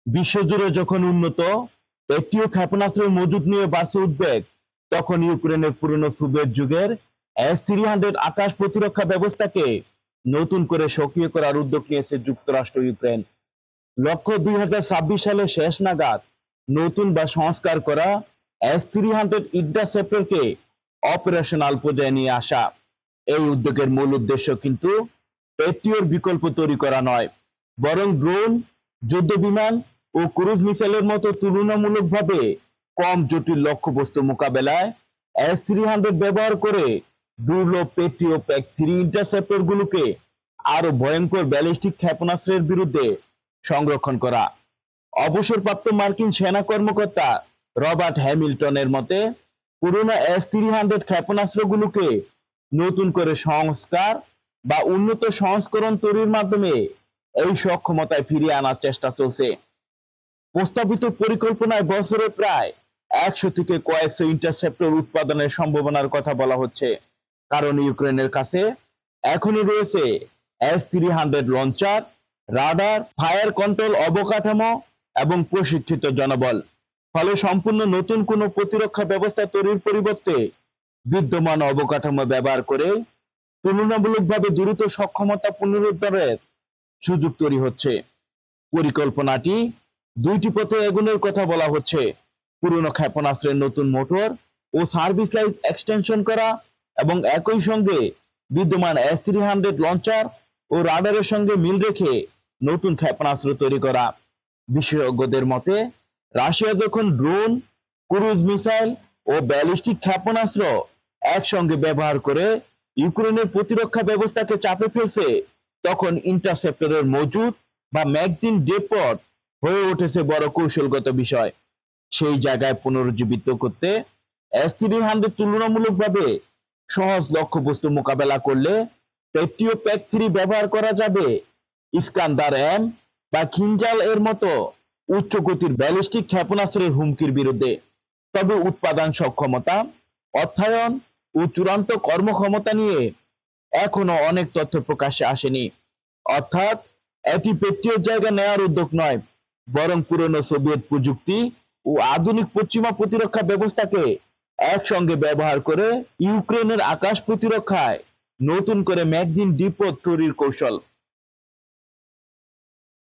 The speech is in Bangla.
বিশ্বজুড়ে যখন উন্নত পেট্রিয় ক্ষেপণাস্ত্রের মজুদ নিয়ে বাড়ছে উদ্বেগ, তখন ইউক্রেনের পুরনো সোভিয়েত যুগের S-300 আকাশ প্রতিরক্ষা ব্যবস্থাকে নতুন করে সক্রিয় করার উদ্যোগ নিয়েছে যুক্তরাষ্ট্র। ইউক্রেন লক্ষ্য 2026 সালের শেষ নাগাদ নতুন বা সংস্কার করা S-300 ইন্টারসেপ্টরকে অপারেশনাল পর্যায়ে নিয়ে আসা। এই উদ্যোগের মূল উদ্দেশ্য কিন্তু পেট্রিয়র বিকল্প তৈরি করা নয়, বরং ড্রোন, যুদ্ধ বিমান ও ক্রুজ মিসাইলের মতো তুলনামূলকভাবে কম জটিল লক্ষ্যবস্তু মোকাবেলায় S-300 ব্যবহার করে দুর্লভ পেট্রিয় PAC-3 ইন্টারসেপ্টরগুলোকে আরো ভয়ঙ্কর ব্যালিস্টিক ক্ষেপণাস্ত্রের বিরুদ্ধে সংরক্ষণ করা। অবসরপ্রাপ্ত মার্কিন সেনা কর্মকর্তা রবার্ট হ্যামিল্টনের মতে, পুরনো S-300 ক্ষেপণাস্ত্রগুলোকে নতুন করে সংস্কার বা উন্নত সংস্করণ তৈরির মাধ্যমে এই সক্ষমতায় ফিরিয়ে আনার চেষ্টা চলছে। প্রস্তাবিত পরিকল্পনায় বছরে প্রায় 100 থেকে কয়েকশো ইন্টারসেপ্টর উৎপাদনের সম্ভাবনার কথা বলা হচ্ছে, কারণ ইউক্রেনের কাছে এখনই রয়েছে S-300 launcher, radar, fire control অবকাঠামো এবং প্রশিক্ষিত জনবল। ফলে সম্পূর্ণ নতুন কোনো প্রতিরক্ষা ব্যবস্থা তৈরির পরিবর্তে বিদ্যমান অবকাঠামো ব্যবহার করে তুলনামূলকভাবে দ্রুত সক্ষমতা পুনরুদ্ধারের সুযোগ তৈরি হচ্ছে। পরিকল্পনাটি দুইটি পথে এগোনোর কথা বলা হচ্ছে: পুরনো ক্ষেপণাস্ত্রের নতুন মোটর ও সার্ভিস লাইফ এক্সটেনশন করা এবং একই সঙ্গে বিদ্যমান S-300 লঞ্চার ও রাডারের সঙ্গে মিল রেখে নতুন ক্ষেপণাস্ত্র তৈরি করা। বিশেষজ্ঞদের মতে, রাশিয়া যখন ড্রোন, ক্রুজ মিসাইল ও ব্যালিস্টিক ক্ষেপণাস্ত্র একসঙ্গে ব্যবহার করে ইউক্রেনের প্রতিরক্ষা ব্যবস্থাকে চাপে ফেলছে, তখন ইন্টারসেপ্টরের মজুদ বা ম্যাগজিন ডেপথ হয়ে উঠেছে বড় কৌশলগত বিষয়। সেই জায়গায় পুনরুজ্জীবিত করতে S-300 তুলনামূলকভাবে সহজ লক্ষ্যবস্তু মোকাবেলা করলে পেট্রিয় PAC-3 ব্যবহার করা যাবে ইস্কান্দার-M বা খিঞ্জাল এর মতো উচ্চ গতির ব্যালিস্টিক ক্ষেপণাস্ত্রের হুমকির বিরুদ্ধে। তবে উৎপাদন সক্ষমতা, অর্থায়ন ও চূড়ান্ত কর্মক্ষমতা নিয়ে এখনো অনেক তথ্য প্রকাশ্যে আসেনি। অর্থাৎ এটি পেট্রিয়র জায়গা নেওয়ার উদ্যোগ নয়, বরং পুরনো সোভিয়েত প্রযুক্তি ও আধুনিক পশ্চিমা প্রতিরক্ষা ব্যবস্থাকে একসঙ্গে ব্যবহার করে ইউক্রেনের আকাশ প্রতিরক্ষায় নতুন করে ম্যাগজিন ডিপোট তৈরির কৌশল।